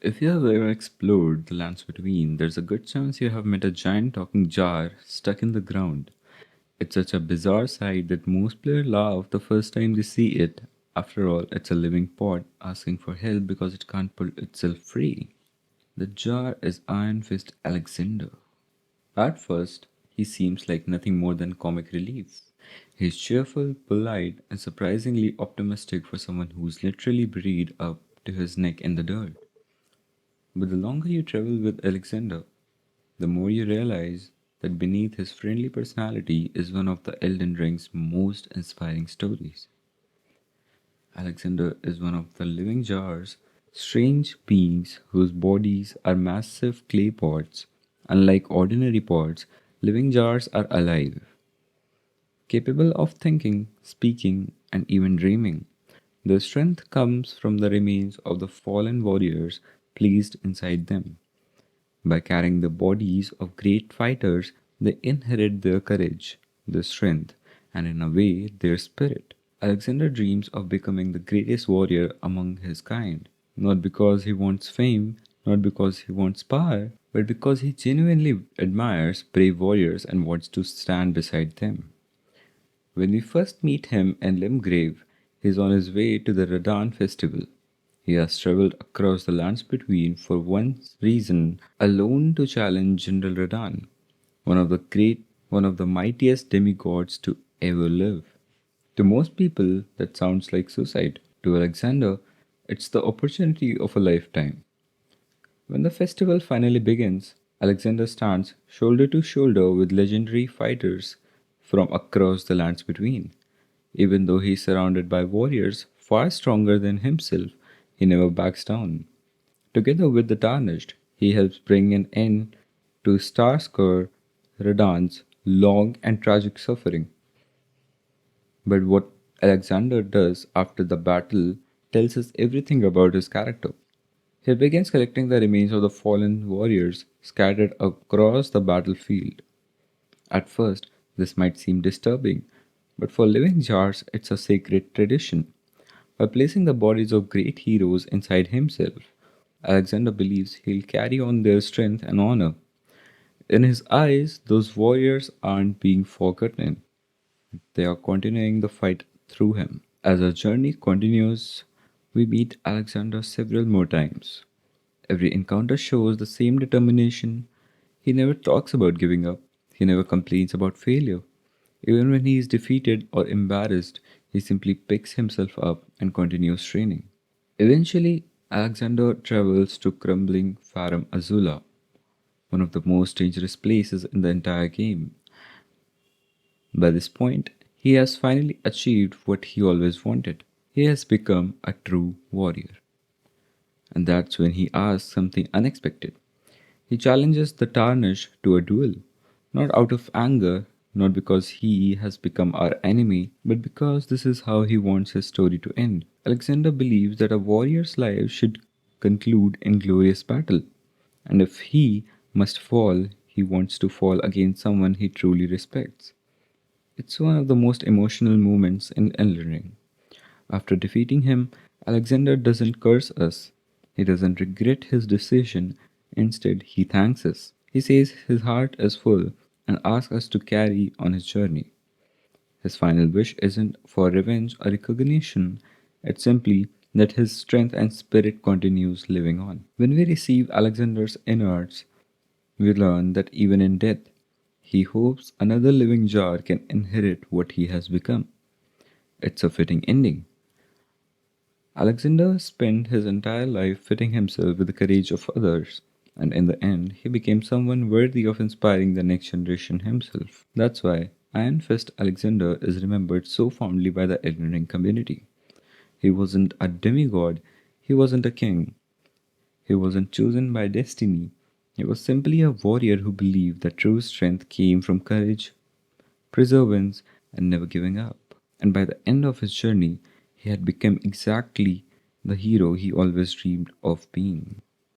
If you have ever explored the lands between, there's a good chance you have met a giant talking jar stuck in the ground. It's such a bizarre sight that most players laugh the first time they see it. After all, it's a living pot asking for help because it can't pull itself free. The jar is Iron Fist Alexander. At first, he seems like nothing more than comic relief. He's cheerful, polite, and surprisingly optimistic for someone who's literally buried up to his neck in the dirt. But the longer you travel with Alexander, the more you realize that beneath his friendly personality is one of the Elden Ring's most inspiring stories. Alexander is one of the living jars, strange beings whose bodies are massive clay pots. Unlike ordinary pots, living jars are alive, capable of thinking, speaking, and even dreaming. Their strength comes from the remains of the fallen warriors placed inside them. By carrying the bodies of great fighters, they inherit their courage, their strength, and in a way, their spirit. Alexander dreams of becoming the greatest warrior among his kind, not because he wants fame, not because he wants power, but because he genuinely admires brave warriors and wants to stand beside them. When we first meet him in Limgrave, he is on his way to the Radahn Festival. He has traveled across the lands between for one reason alone to challenge General Radahn, one of the mightiest demigods to ever live. To most people, that sounds like suicide. To Alexander, it's the opportunity of a lifetime. When the festival finally begins, Alexander stands shoulder to shoulder with legendary fighters from across the lands between. Even though he is surrounded by warriors far stronger than himself, he never backs down. Together with the Tarnished, he helps bring an end to Starscour Radahn's long and tragic suffering. But what Alexander does after the battle tells us everything about his character. He begins collecting the remains of the fallen warriors scattered across the battlefield. At first, this might seem disturbing, but for living jars, it's a sacred tradition. By placing the bodies of great heroes inside himself, Alexander believes he'll carry on their strength and honor. In his eyes, those warriors aren't being forgotten, they are continuing the fight through him. As our journey continues, we meet Alexander several more times. Every encounter shows the same determination. He never talks about giving up, he never complains about failure. Even when he is defeated or embarrassed, he simply picks himself up and continues training. Eventually, Alexander travels to Crumbling Farum Azula, one of the most dangerous places in the entire game. By this point, he has finally achieved what he always wanted. He has become a true warrior. And that's when he asks something unexpected. He challenges the Tarnish to a duel, not out of anger, not because he has become our enemy, but because this is how he wants his story to end. Alexander believes that a warrior's life should conclude in glorious battle, and if he must fall, he wants to fall against someone he truly respects. It's one of the most emotional moments in Elden Ring. After defeating him, Alexander doesn't curse us. He doesn't regret his decision. Instead, he thanks us. He says his heart is full and asks us to carry on his journey. His final wish isn't for revenge or recognition, it's simply that his strength and spirit continues living on. When we receive Alexander's innards, we learn that even in death, he hopes another living jar can inherit what he has become. It's a fitting ending. Alexander spent his entire life fitting himself with the courage of others, and in the end, he became someone worthy of inspiring the next generation himself. That's why Iron Fist Alexander is remembered so fondly by the Elden Ring community. He wasn't a demigod, he wasn't a king, he wasn't chosen by destiny. He was simply a warrior who believed that true strength came from courage, perseverance, and never giving up. And by the end of his journey, he had become exactly the hero he always dreamed of being.